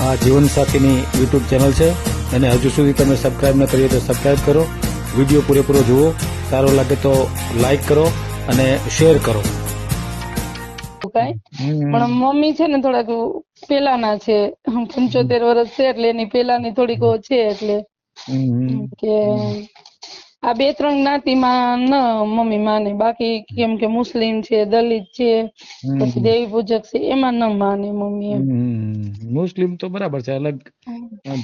આ જીવનસાથીની YouTube channel છે અને હજુ સુધી તમે સબસ્ક્રાઇબ ન કરી હોય તો સબસ્ક્રાઇબ કરો. વિડીયો પૂરેપૂરો જુઓ, સારો લાગે તો લાઈક કરો અને શેર કરો. કાંઈ પણ મમ્મી છે ને થોડાક પેલાના છે, 75 વર્ષ છે એટલે એની પેલાની થોડીક છે એટલે કે આ 2-3 જ્ઞાતિમાં ન મમ્મી માને, બાકી કેમ કે મુસ્લિમ છે, દલિત છે, પછી દેવી પૂજક છે એમાં ન માને મમ્મી એમ. મુસ્લિમ તો બરાબર છે, અલગ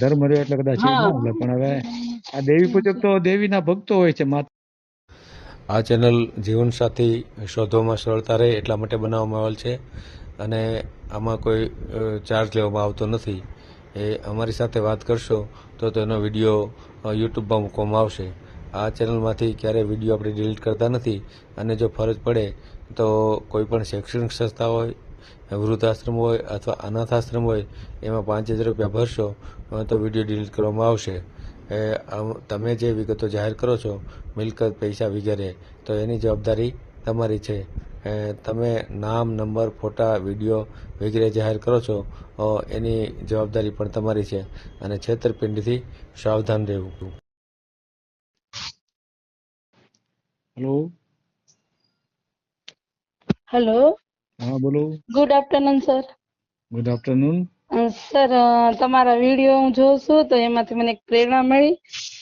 ધર્મ રહ્યો એટલે કદાચ એ ના હાલે, પણ હવે આ દેવી પૂજક તો દેવીના ભક્તો હોય છે. આ ચેનલ જીવનસાથી શોધવામાં સરળતા રહે એટલા માટે બનાવવામાં આવેલ છે અને આમાં કોઈ ચાર્જ લેવામાં આવતો નથી. એ અમારી સાથે વાત કરશો તો તેનો વિડીયો યુટ્યુબમાં મૂકવામાં આવશે. આ ચેનલમાંથી ક્યારેય વિડીયો આપણે ડિલીટ કરતા નથી અને જો ફરજ પડે તો કોઈ પણ શૈક્ષણિક સંસ્થા હોય, વૃદ્ધાશ્રમ હોય અથવા અનાથાશ્રમ હોય એમાં 5000 રૂપિયા ભરશો તો વિડીયો ડિલીટ કરવામાં આવશે. તમે જે વિગતો જાહેર કરો છો, મિલકત, પૈસા વગેરે, તો એની જવાબદારી તમારી છે. તમે નામ, નંબર, ફોટા, વિડીયો વગેરે જાહેર કરો છો એની જવાબદારી પણ તમારી છે અને છેતરપિંડીથી સાવધાન રહેવું. હેલો. હા, બોલો. Good afternoon sir. Good afternoon. Sir, તમારા વિડીયો હું જોઉં છું તો એમાંથી મને એક પ્રેરણા મળી.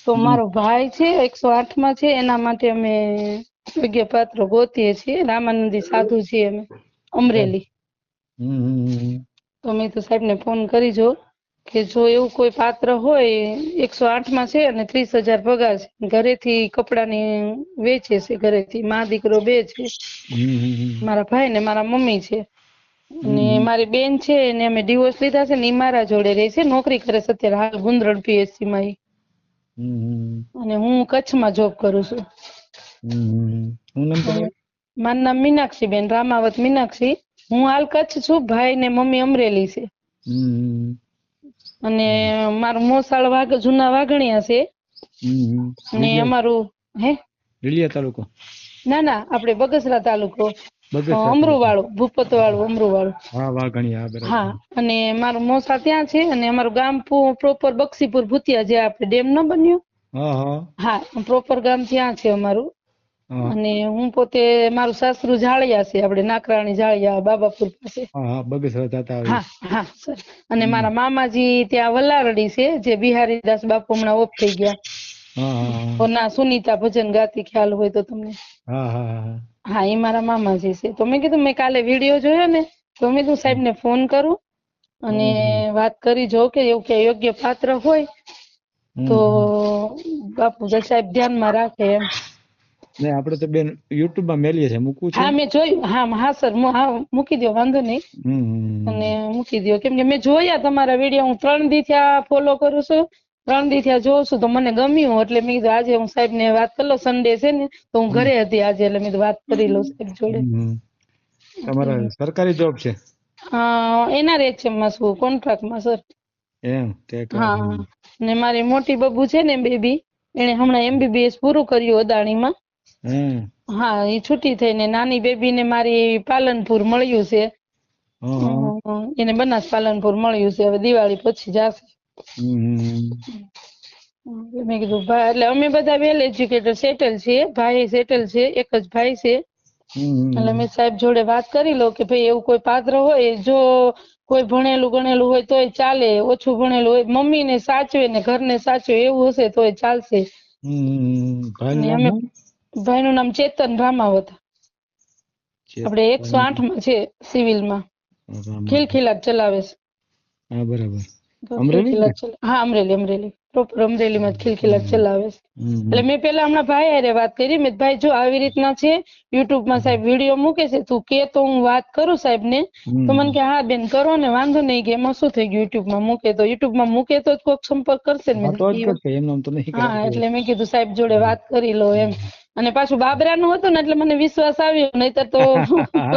તો મારો ભાઈ છે 108 માં છે, એના માટે અમે યોગ્ય પાત્ર ગોતીએ છીએ. રામાનંદી સાધુ છીએ અમે, અમરેલી. તો મેં તો સાહેબને ફોન કરી જો કે જો એવું કોઈ પાત્ર હોય, 108 માં છે અને 30,000 પગાર છે, ઘરેથી કપડાની વેચે છે, ઘરેથી મા દીકરો 2 છે, મારા ભાઈ ને મારા મમ્મી છે અને મારી બેન છે એને અમે ડિવોર્સ લીધા છે ને ઈ મારા જોડે રહે છે, નોકરી કરે છે અત્યારે હાલ ગુંદરણ PSC માં ઈ. અને હું કચ્છમાં જોબ કરું છું. મારું નામ મીનાક્ષી બેન, રામાવત મીનાક્ષી. હું હાલ કચ્છ છું, ભાઈ ને મમ્મી અમરેલી છે. અને મારું મોસાળ જૂના વાઘણિયા છે અને અમારું લીલિયા તાલુકો? ના ના, આપણે બગસરા તાલુકો, અમરુવાળું, ભૂપતવાળું, અમરુવાળું. હા, વાઘણિયા, બરાબર. હા, અને મારું મોસા ત્યાં છે અને અમારું ગામ પ્રોપર બક્ષીપુર ભૂતિયા, જે આપણે ડેમ ન બન્યો, હા, પ્રોપર ગામ ત્યાં છે અમારું. અને હું પોતે, મારું સાસરું જાળિયા છે, આપણે નાકરાણી જાળિયા, બાબાપુર પાસે. હા હા સર. અને મારા મામાજી ત્યાં વલારડી છે, જે બિહારીદાસ બાપુ હમણાં ઓફ થઈ ગયા. ના, સુનીતા ભજન ગાતી, ખ્યાલ હોય તો તમને. હા, એ મારા મામાજી છે. તો મેં કીધું મેં કાલે વિડીયો જોયો ને તો મેં કીધું સાહેબને ફોન કરું અને વાત કરી જો કે એવું કે યોગ્ય પાત્ર હોય તો બાપુ સાહેબ ધ્યાનમાં રાખે એમ. ને આપણે તો બેન યુટ્યુબ માં મેલીએ છે, મૂકવું છે? હા, મેં જોયું. હા સર, મૂકી દો, વાંધો નહીં. અને મૂકી દો, કેમ કે મેં જોયા તમારા વિડીયો. હું 3 દી થયા ફોલો કરું છું, 3 દી થયા જોઉં છું, તો મને ગમ્યું એટલે મેં કીધું આજે હું સાહેબ ને વાત કરી લો. સન્ડે છે ને તો હું ઘરે હતી આજે, એટલે મેં વાત કરી લઉં સાહેબ જોડે. તમારા સરકારી જોબ છે? NRH માં છું, કોન્ટ્રાક્ટમાં સર. હા, ને મારી મોટી બબુ છે ને બેબી, એને હમણાં MBBS પૂરું કર્યું અદાણીમાં. હા, એ છૂટી થઈને. નાની બેબી ને મારી પાલનપુર મળ્યું છે, એને બનાસ પાલનપુર મળ્યું છે. હવે દિવાળી પછી જશે. મેં કીધું ભાઈ, એટલે અમે બધા વેલ એજ્યુકેટેડ સેટલ છીએ. ભાઈ સેટલ છે, એક જ ભાઈ છે. એટલે મેં સાહેબ જોડે વાત કરી લો કે ભાઈ એવું કોઈ પાત્ર હોય, જો કોઈ ભણેલું ગણેલું હોય તોય ચાલે, ઓછું ભણેલું હોય, મમ્મી ને સાચવે ને ઘરને સાચવે એવું હશે તોય ચાલશે. ભાઈ નું નામ ચેતન રામાવત. આપણે 108 માં છે, સિવિલમાં, ખિલખિલાટ ચલાવે છે. હા, અમરેલી પ્રોપર અમરેલીમાં ખિલખિલાટ ચલાવે છે. એટલે મેં પેલા હમણાં ભાઈ હારે વાત કરી. મેં ભાઈ જો આવી રીતના છે, યુટ્યુબ માં સાહેબ વિડીયો મૂકે છે, તું કે તો હું વાત કરું સાહેબ ને. તો મને કે હા બેન કરો ને, વાંધો નહીં, કે એમાં શું થઈ ગયું, યુટ્યુબ માં મૂકે તો કોઈક સંપર્ક કરશે ને. હા, એટલે મેં કીધું સાહેબ જોડે વાત કરી લો એમ. અને પાછું બાબરા નું હતું ને એટલે મને વિશ્વાસ આવ્યો, નહીતર તો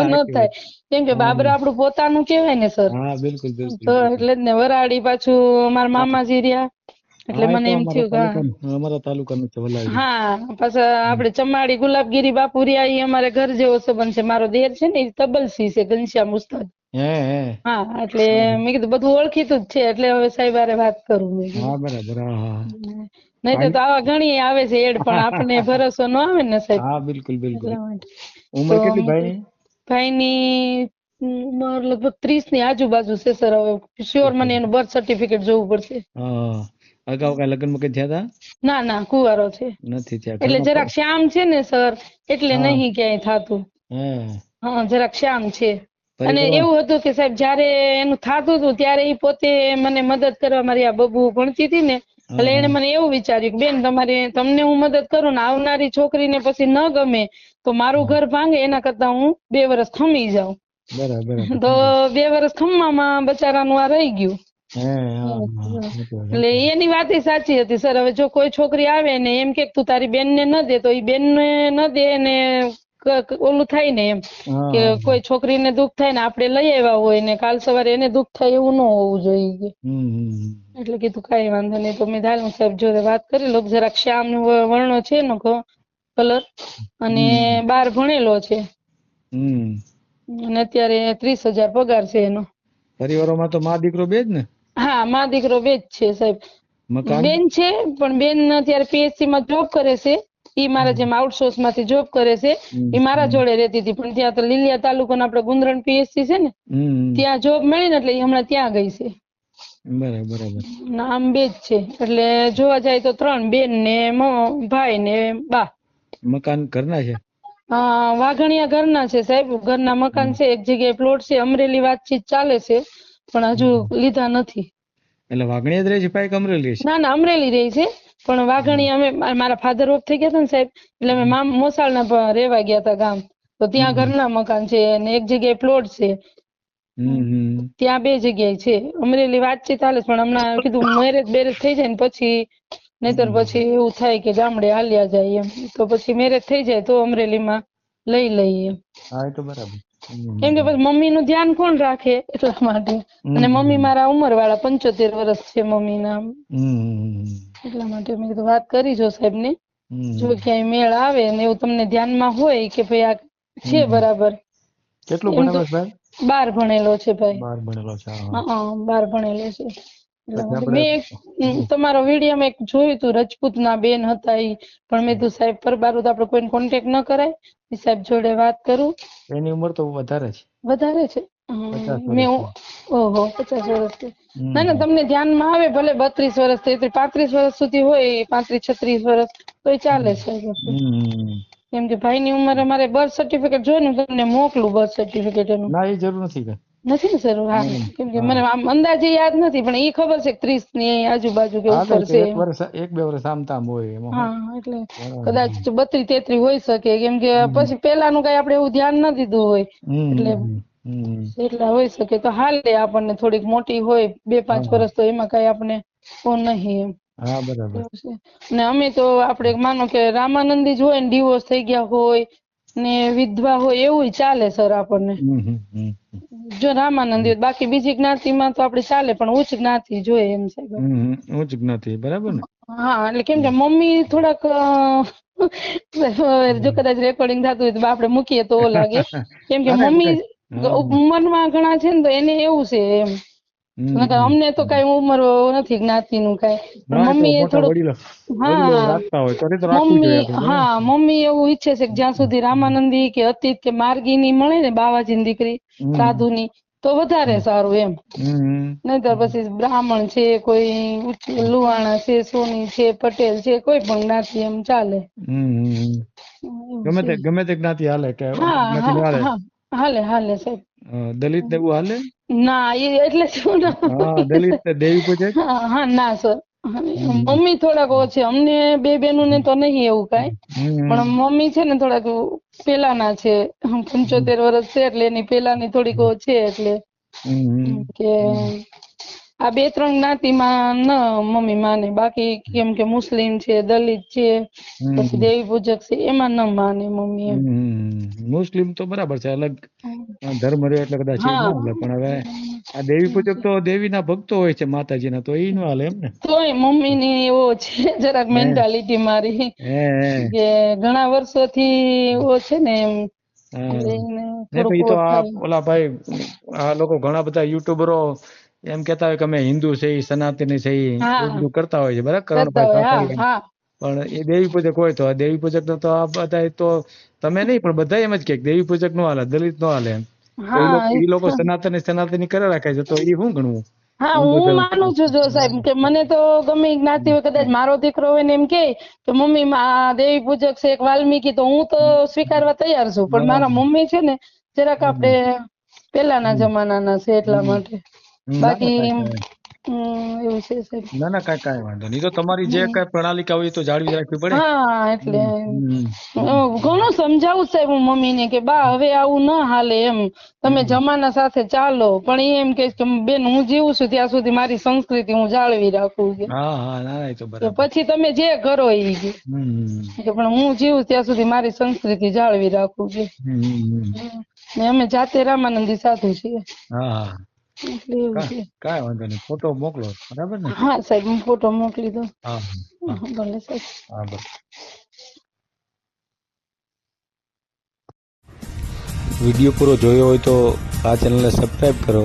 ન થાય, કેમ કે બાબરા આપણું પોતાનું કેવાય ને સર. તો એટલે જ ને, વરાડી પાછું મારા મામાજી રહ્યા, એટલે મને એમ થયું હા. પાછા આપણે ચમાડી ગુલાબગીરી બાપુ રહ્યા, એ અમારે ઘર જેવો સંબંધ છે. મારો દેર છે ને એ તબલસી છે, ઘનશ્યામ ઉસ્તાદ. હે હે હા એટલે મેં કીધું બધું ઓળખીતું જ છે એટલે હવે સાહેબ હારે વાત કરું મેં કીધું. હા બરાબર હા હા નહીં તો આવા ઘણી આવે છે એડ પણ આપણને ભરોસો ન આવે ને સાહેબ હા બિલકુલ બિલકુલ. એટલા માટે. ઉંમર કેટલી ભાઈની? ભાઈની ઉંમર લગભગ 30 ની આજુબાજુ છે સર. હવે શ્યોર મને એનું બર્થ સર્ટિફિકેટ જોવું પડશે. હા અગાઉ કઈ લગ્નમાં કઈ થયા હતા? ના ના કુંવારો છે. નથી થયા. એટલે જરાક શ્યામ છે ને સર એટલે હા. નહીં ક્યાંય થાતું. હા હા જરાક શ્યામ છે. અને પરિવાર એવું હતું કે સાહેબ જયારે એનું થાતું હતું ત્યારે એ પોતે મને મદદ કરવા, મારી આ બબુ ભણતી હતી ને એટલે એને મને એવું વિચાર્યું કે બેન તમને હું મદદ કરું ને આવનારી છોકરીને પછી ન ગમે તો મારું ઘર ભાંગે એના કરતા હું 2 વર્ષ ખમી જાઉં. બરાબર તો 2 વર્ષ ખમવામાં બચારાનું આ રહી ગયું. એટલે એની વાત સાચી હતી સર. હવે જો કોઈ છોકરી આવે ને એમ કે તું તારી બેન ને ન દે તો એ બેન ને ન દે ને ઓલું થાય ને એમ કે કોઈ છોકરીને દુઃખ થાય ને આપણે લઈ આવ્યા હોય ને કાલ સવારે એને દુઃખ થાય એવું ન હોવું જોઈએ. એટલે કીધું કઈ વાંધો નહીં. તો મેં ધાર્મિક સાહેબ જોડે વાત કરી લો. જરાક શ્યામ વર્ણો છે એનો કલર અને 12 ભણેલો છે અને અત્યારે 30,000 પગાર છે એનો. પરિવારોમાં તો માં દીકરો બે જ ને? હા માં દીકરો બે જ છે સાહેબ. બેન છે પણ બેન અત્યારે પીએચસી માં જોબ કરે છે. ઈ મારા જેમ આઉટસોર્સ માંથી જોબ કરે છે. ઈ મારા જોડે રહેતી હતી પણ ત્યાં તો લીલિયા તાલુકાના આપણે ગુંદરણ પીએચસી છે ને ત્યાં જોબ મળી ને એટલે ઈ હમણાં ત્યાં ગઈ છે. બરાબર. નામ બે જ છે. એટલે જોવા જાય તો 3 બેન ને ભાઈ ને બા. મકાન ઘરના છે? વાઘણિયા ઘરના છે સાહેબ. ઘરના મકાન છે. એક જગ્યાએ પ્લોટ છે. અમરેલી વાતચીત ચાલે છે પણ હજુ લીધા નથી. એટલે વાઘણિયા જ રહે છે ભાઈ કે અમરેલી છે? ના અમરેલી રહી છે પણ વાઘણિયા અમે મારા ફાધર ઓફ થઈ ગયા હતા ને સાહેબ એટલે અમે મોસાળના રેવા ગયા હતા ગામ. તો ત્યાં ઘરના મકાન છે અને એક જગ્યાએ પ્લોટ છે. ત્યાં 2 જગ્યાએ છે. અમરેલી વાતચીત ચાલે પણ હમણાં કીધું મેરેજ બેરેજ થઈ જાય ને પછી નહીતર પછી એવું થાય કે ગામડે હાલ્યા જાય એમ. તો પછી મેરેજ થઈ જાય તો અમરેલીમાં લઈ લઈએ. હા એ તો બરાબર. કેમ કે પછી મમ્મી નું ધ્યાન કોણ રાખે એટલા માટે. અને મમ્મી મારા ઉંમર વાળા 75 વર્ષ છે મમ્મી ના. એટલા માટે મેં કીધું વાત કરી જો સાહેબ ને જો ક્યાંય મેળ આવે ને એવું તમને ધ્યાનમાં હોય કે ભાઈ આ છે બરાબર. કેટલું એમ તો ભણેલો છે ભાઈ? 12 ભણેલો છે ભાઈ. 12 ભણેલો છે. 12 ભણેલો છે. મેં તમારો વિડીયો એક જોયું હતું. રજપૂત ના બેન હતા ઈ પણ મેં કીધું સાહેબ પરબારું તો આપણે કોઈ કોન્ટેક્ટ ન કરાય. સાહેબ જોડે વાત કરું. એની ઉંમર તો વધારે છે. વધારે છે? 50 મેં વર્ષ. ઓહો 50 વર્ષ. ના તમને ધ્યાનમાં આવે ભલે 32 વર્ષ 35 વર્ષ સુધી હોય 35-36 વર્ષ તોય ચાલે છે. કેમ કે ભાઈ ની ઉંમર અમારે બર્થ સર્ટિફિકેટ જોઈ ને તમને મોકલું બર્થ સર્ટિફિકેટ એનું. ના એ જરૂર નથી. નથી ને સર? હા કેમ કે મને આમ અંદાજે યાદ નથી પણ એ ખબર છે કે 30 ની આજુબાજુ કે ઉપર છે. 1-2 વર્ષ આમ તામ હોય એમાં. હા એટલે કદાચ 32-33 હોઈ શકે કેમ કે પછી પેલાનું કઈ આપણે એવું ધ્યાન ન દીધું હોય એટલે એટલા હોઈ શકે. તો હાલે આપણને થોડીક મોટી હોય 2-5 વર્ષ તો એમાં કઈ આપણે નહીં એમ. હા બરાબર. ને અમે તો આપણે માનો કે રામાનંદી જ હોય ને ડિવોર્સ થઈ ગયા હોય ને વિધવા હોય એવું ચાલે સર આપણને. જો રામાનંદી હોય. બાકી બીજી જ્ઞાતિમાં તો આપણે ચાલે પણ ઉચ્ચ જ્ઞાતિ જોઈએ એમ સાહેબ. ઉચ્ચ જ્ઞાતિ બરાબર ને? હા એટલે કેમ કે મમ્મી થોડાક જો કદાચ રેકોર્ડિંગ થતું હોય તો આપણે મૂકીએ તો લાગે કેમ કે મમ્મી ઉંમરમાં ઘણા છે ને તો એને એવું છે એમ. અમને તો કઈ ઉંમર નથી જ્ઞાતિ નું કઈ પણ મમ્મી એ થોડુંક મમ્મી એવું ઈચ્છે છે કે જ્યાં સુધી રામાનંદી કે અતીત કે માર્ગીની મળે ને બાવાજીની દીકરી સાધુની તો વધારે સારું એમ. નહીતર પછી બ્રાહ્મણ છે કોઈ લુહાણા છે સોની છે પટેલ છે કોઈ પણ જ્ઞાતિ એમ ચાલે. ગમે તે જ્ઞાતિ હાલે કે હાલે સાહેબ. દલિત ને એવું હાલે? ના એ એટલે શું દલિત દેવી પૂજક? હા ના સર મમ્મી થોડાક છે અમને 2 બહેનોને તો નહીં એવું કઈ પણ મમ્મી છે ને થોડાક પેલાના છે 75 વર્ષ છે એટલે એની પેલાની થોડીક છે એટલે કે આ 2-3 જ્ઞાતિમાં ન મમ્મી માને. બાકી કેમ કે મુસ્લિમ છે દલિત છે પછી દેવી પૂજક છે એમાં ન માને મમ્મી એમ. મુસ્લિમ તો બરાબર છે અલગ ધર્મ રહ્યો એટલે કદાચ એ ના હાલે પણ હવે આ દેવી પૂજક તો દેવીના ભક્તો હોય છે માતાજીના તો એ ન હાલે એમ ને? તોય મમ્મી ની એવો છે જરાક મેન્ટાલિટી મારી કે ઘણા વર્ષોથી એવો છે ને એમ નહીં તો આ ઓલા ભાઈ આ લોકો ઘણા બધા યુટ્યુબરો એમ કેતા હોય કે અમે હિન્દુ છે, સનાતની છે, એ બધું કરતા હોય છે, બરાબર? કરણભાઈ પણ એ દેવી પૂજક હોય તો દેવી પૂજક તો આ બધા તો તમે નહીં પણ બધા એમ જ કે દેવી પૂજક નો હાલે, દલિત નો હાલે એમ. એ લોકો સનાતની કરે રાખે છે, તો એ શું ગણવું? હા, હું માનું છું જો સાહેબ કે મને તો ગમે જ્ઞાતિ હોય, કદાચ મારો દીકરો હોય ને એમ કે મમ્મી દેવી પૂજક છે એક વાલ્મીકી, તો હું તો સ્વીકારવા તૈયાર છું. પણ મારા મમ્મી છે ને જરાક આપણે પેલાના જમાનાના છે એટલા માટે. બાકી એવું છે સાહેબ. ના ના, કાંઈ વાંધો નહીં. તો તમારી જે કાંઈ પ્રણાલિકા હોય તો જાળવી રાખવી પડે. હા, એટલે ઘણું સમજાવું સાહેબ હું મમ્મીને કે બા હવે આવું ન હાલે એમ, તમે જમાના સાથે ચાલો. પણ એ એમ કે બેન હું જીવું છું ત્યાં સુધી મારી સંસ્કૃતિ હું જાળવી રાખું. પછી તમે જે કરો એ કે પણ હું જીવું ત્યાં સુધી મારી સંસ્કૃતિ જાળવી રાખું કે. અમે જાતે રામાનંદી સાધુ છીએ. કાંઈ વાંધો નહીં, ફોટો મોકલો, બરાબર ને? હા સાહેબ, હું ફોટો મોકલી દઉં. ભલે સાહેબ. વિડીયો પૂરો જોયો હોય તો આ ચેનલને સબસ્ક્રાઈબ કરો,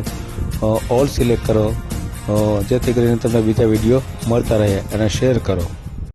ઓલ સિલેક્ટ કરો, જેથી કરીને તમને બીજા વિડીયો મળતા રહે, અને શેર કરો.